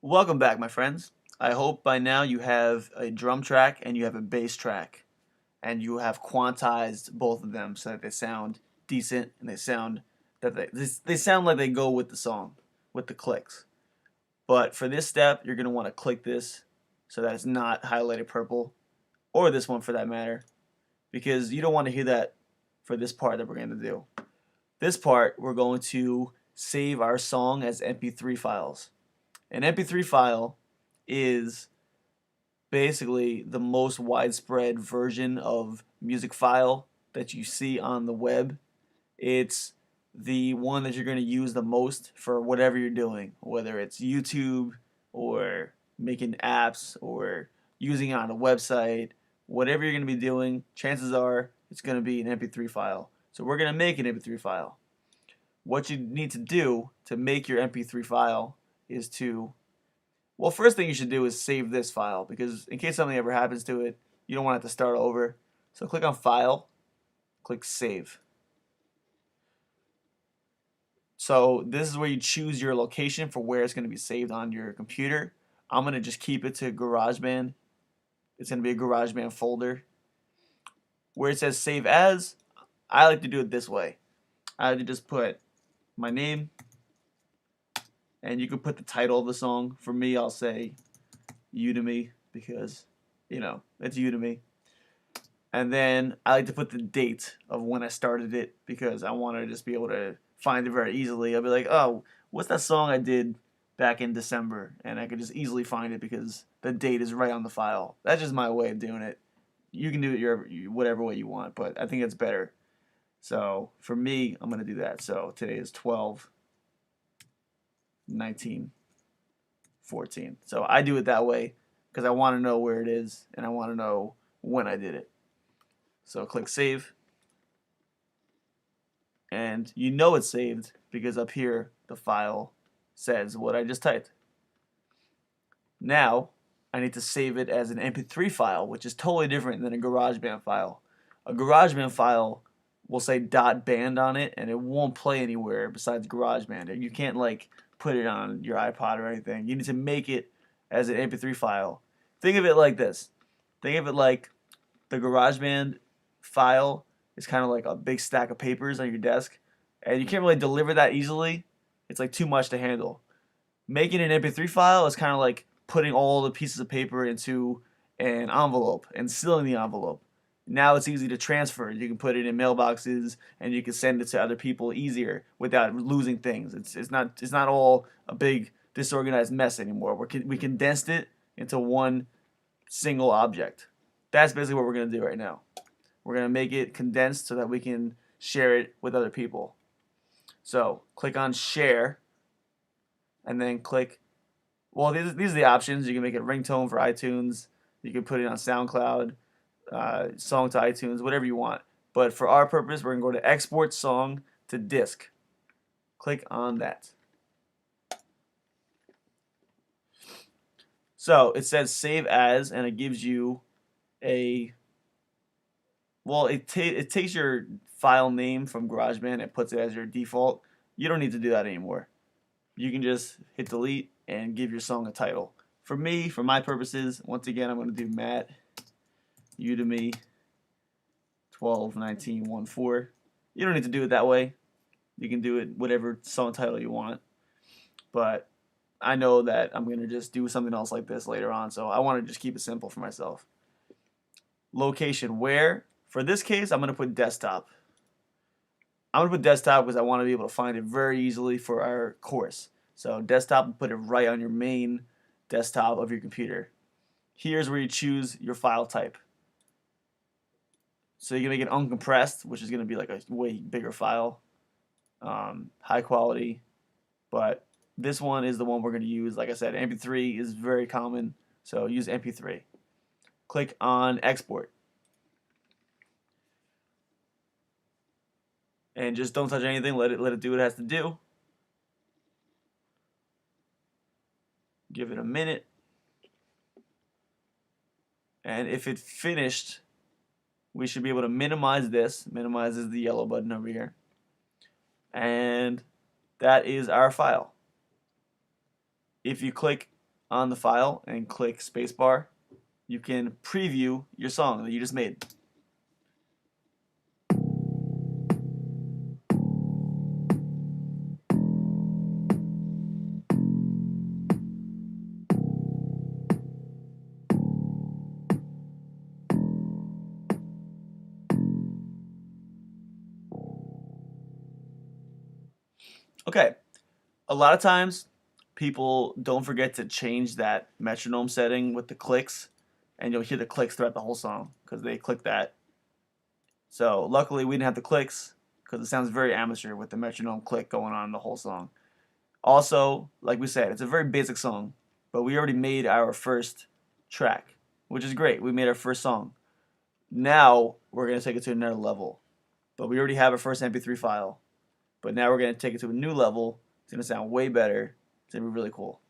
Welcome back, my friends. I hope by now you have a drum track and you have a bass track, and you have quantized both of them so that they sound decent and they sound like they go with the song, with the clicks. But for this step, you're gonna want to click this so that it's not highlighted purple, or this one for that matter, because you don't want to hear that for this part that we're gonna do. This part, we're going to save our song as MP3 files. An MP3 file is basically the most widespread version of music file that you see on the web. It's the one that you're going to use the most for whatever you're doing, whether it's YouTube or making apps or using it on a website. Whatever you're going to be doing, chances are it's going to be an MP3 file. So we're going to make an MP3 file. What you need to do to make your MP3 file is to, well, first thing you should do is save this file, because in case something ever happens to it, you don't want to have to start over. So click on File, click Save. So this is where you choose your location for where it's going to be saved on your computer. I'm going to just keep it to GarageBand. It's going to be a GarageBand folder. Where it says Save As, I like to do it this way. I like to just put my name, and you can put the title of the song. For me, I'll say Udemy, because, it's Udemy. And then I like to put the date of when I started it, because I want to just be able to find it very easily. I'll be like, oh, what's that song I did back in December? And I could just easily find it because the date is right on the file. That's just my way of doing it. You can do it whatever way you want, but I think it's better. So for me, I'm going to do that. So today is 12/19/14. So I do it that way because I want to know where it is and I want to know when I did it. So click Save. And you know it's saved because up here the file says what I just typed. Now I need to save it as an MP3 file, which is totally different than a GarageBand file. A GarageBand file will say .band on it, and it won't play anywhere besides GarageBand. You can't like put it on your iPod or anything. You need to make it as an MP3 file. Think of it like this. Think of it like the GarageBand file is kind of like a big stack of papers on your desk, and you can't really deliver that easily. It's like too much to handle. Making an MP3 file is kind of like putting all the pieces of paper into an envelope and sealing the envelope. Now it's easy to transfer. You can put it in mailboxes and you can send it to other people easier without losing things. It's not all a big disorganized mess anymore. We condensed it into one single object. That's basically what we're going to do right now. We're going to make it condensed so that we can share it with other people. So click on Share, and then click, well, these are the options. You can make it ringtone for iTunes. You can put it on SoundCloud, song to iTunes, whatever you want. But for our purpose, we're going to go to Export Song to Disk. Click on that. So it says Save As, and it gives you a, well, it takes your file name from GarageBand and puts it as your default. You don't need to do that anymore. You can just hit delete and give your song a title. For me, for my purposes, once again, I'm going to do Matt Udemy 12/19/14. You don't need to do it that way. You can do it whatever song title you want. But I know that I'm going to just do something else like this later on, so I want to just keep it simple for myself. Location where? For this case, I'm going to put desktop. I'm going to put desktop because I want to be able to find it very easily for our course. So desktop, put it right on your main desktop of your computer. Here's where you choose your file type. So you can make it uncompressed, which is going to be like a way bigger file, high quality. But this one is the one we're going to use. Like I said, MP3 is very common, so use MP3. Click on Export. And just don't touch anything. Let it do what it has to do. Give it a minute. And if it finished, we should be able to minimize this. Minimize is the yellow button over here. And that is our file. If you click on the file and click spacebar, you can preview your song that you just made. Okay, a lot of times people don't forget to change that metronome setting with the clicks, and you'll hear the clicks throughout the whole song because they click that. So luckily we didn't have the clicks because it sounds very amateur with the metronome click going on the whole song. Also, like we said, it's a very basic song, but we already made our first track, which is great. We made our first song. Now we're going to take it to another level. But we already have our first MP3 file. But now we're going to take it to a new level. It's going to sound way better. It's going to be really cool.